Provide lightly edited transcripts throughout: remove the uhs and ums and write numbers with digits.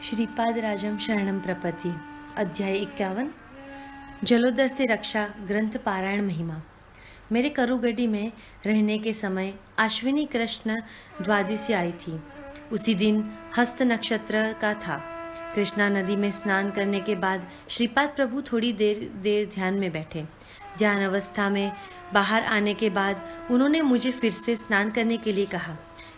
श्रीपाद राजम शरणम प्रपत्ति। अध्याय 51। जलोदर से रक्षा ग्रंथ पारायण महिमा। मेरे करुगढ़ी में रहने के समय अश्विनी कृष्ण द्वादशी आई थी। उसी दिन हस्त नक्षत्र का था। कृष्णा नदी में स्नान करने के बाद श्रीपाद प्रभु थोड़ी देर ध्यान में बैठे। ध्यान अवस्था में बाहर आने के बाद उन्होंने मुझे फिर से स्नान करने के लिए कहा।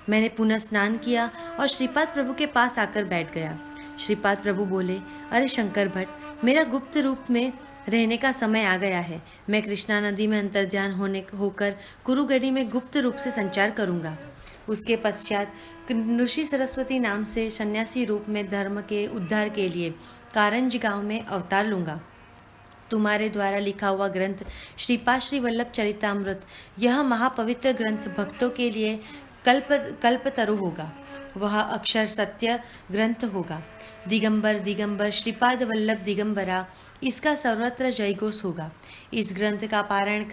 मैंने पुनः स्नान किया और श्रीपाद प्रभु के पास आकर बैठ गया। श्रीपाद प्रभु बोले, अरे शंकर भट्ट, मेरा गुप्त रूप में रहने का समय आ गया है। मैं कृष्णा नदी में अंतर्ध्यान होकर कुरुगढ़ी में गुप्त रूप से संचार करूंगा। उसके पश्चात ऋषि सरस्वती नाम से सन्यासी रूप में धर्म के उद्धार के लिए कारंज गांव में अवतार लूंगा। तुम्हारे द्वारा लिखा हुआ ग्रंथ श्रीपाद श्री वल्लभ चरितामृत, यह महापवित्र ग्रंथ भक्तों के लिए कल्पतरु होगा। वह अक्षर सत्य ग्रंथ होगा। दिगंबर दिगंबर श्रीपाद वल्लभ दिगंबरा, इसका सर्वत्र जयघोष होगा। इस ग्रंथ का पारायण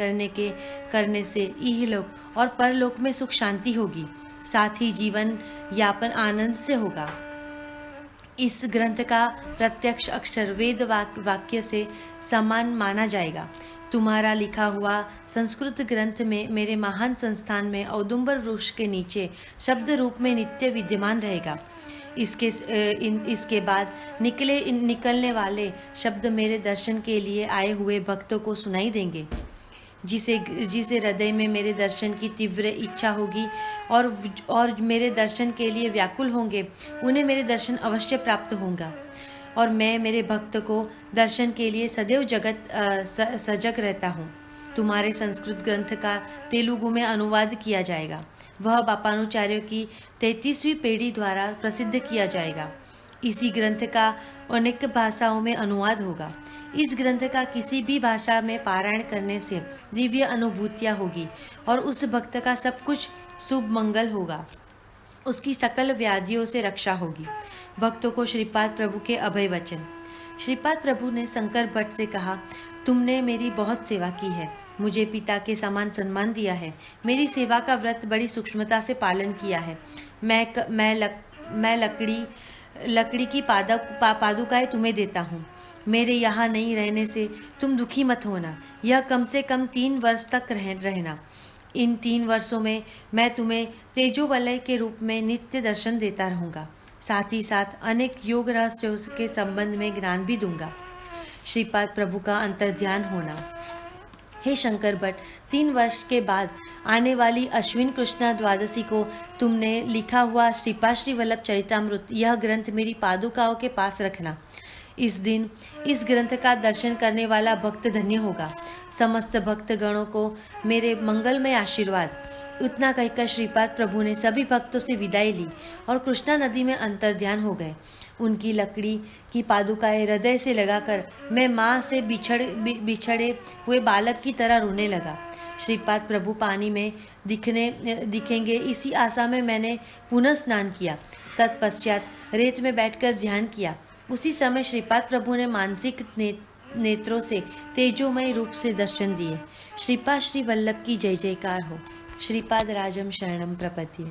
करने से इहलोक और परलोक में सुख शांति होगी। साथ ही जीवन यापन आनंद से होगा। इस ग्रंथ का प्रत्यक्ष अक्षर वेद वाक्य से समान माना जाएगा। तुम्हारा लिखा हुआ संस्कृत ग्रंथ में मेरे महान संस्थान में औदुंबर वृक्ष के नीचे शब्द रूप में नित्य विद्यमान रहेगा। इसके बाद निकलने वाले शब्द मेरे दर्शन के लिए आए हुए भक्तों को सुनाई देंगे। जिसे हृदय में मेरे दर्शन की तीव्र इच्छा होगी और मेरे दर्शन के लिए व्याकुल होंगे, उन्हें मेरे दर्शन अवश्य प्राप्त होगा। और मैं मेरे भक्त को दर्शन के लिए सदैव सजग रहता हूँ। तुम्हारे संस्कृत ग्रंथ का तेलुगु में अनुवाद किया जाएगा। वह बापानुचार्यों की 33वीं पीढ़ी द्वारा प्रसिद्ध किया जाएगा। इसी ग्रंथ का अनेक भाषाओं में अनुवाद होगा। इस ग्रंथ का किसी भी भाषा में पारायण करने से दिव्य अनुभूतियाँ होगी और उस भक्त का सब कुछ शुभ मंगल होगा। उसकी सकल व्याधियों से रक्षा होगी। भक्तों को श्रीपाद प्रभु के अभय वचन। श्रीपाद प्रभु ने शंकर भट्ट से कहा, तुमने मेरी बहुत सेवा की है, मुझे पिता के समान सम्मान दिया है, मेरी सेवा का व्रत बड़ी सूक्ष्मता से पालन किया है। मैं लकड़ी की पादुकाएं तुम्हें देता हूँ। मेरे यहाँ नहीं रहने से तुम दुखी मत होना। यह कम से कम 3 वर्ष तक रहना। इन 3 वर्षों में मैं तुम्हें तेजोवलय के रूप में नित्य दर्शन देता रहूँगा। साथ ही साथ अनेक योग रहस्यों के संबंध में ज्ञान भी दूंगा। श्रीपाद प्रभु का अंतर्ध्यान होना। हे शंकर भट्ट, 3 वर्ष के बाद आने वाली अश्विन कृष्णा द्वादशी को तुमने लिखा हुआ श्रीपाद श्री वल्लभ चरितामृत, यह ग्रंथ मेरी पादुकाओं के पास रखना। इस दिन इस ग्रंथ का दर्शन करने वाला भक्त धन्य होगा। समस्त भक्त गणों को मेरे मंगलमय आशीर्वाद। उतना कहकर श्रीपाद प्रभु ने सभी भक्तों से विदाई ली और कृष्णा नदी में अंतर्ध्यान हो गए। उनकी लकड़ी की पादुकाएं हृदय से लगाकर मैं माँ से बिछड़े हुए बालक की तरह रोने लगा। श्रीपाद प्रभु पानी में दिखेंगे, इसी आशा में मैंने पुनः स्नान किया। तत्पश्चात रेत में बैठकर ध्यान किया। उसी समय श्रीपाद प्रभु ने मानसिक नेत्रों से तेजोमय रूप से दर्शन दिए। श्रीपाद श्री वल्लभ की जय जयकार हो। श्रीपाद राजम शरणम प्रपत्ति।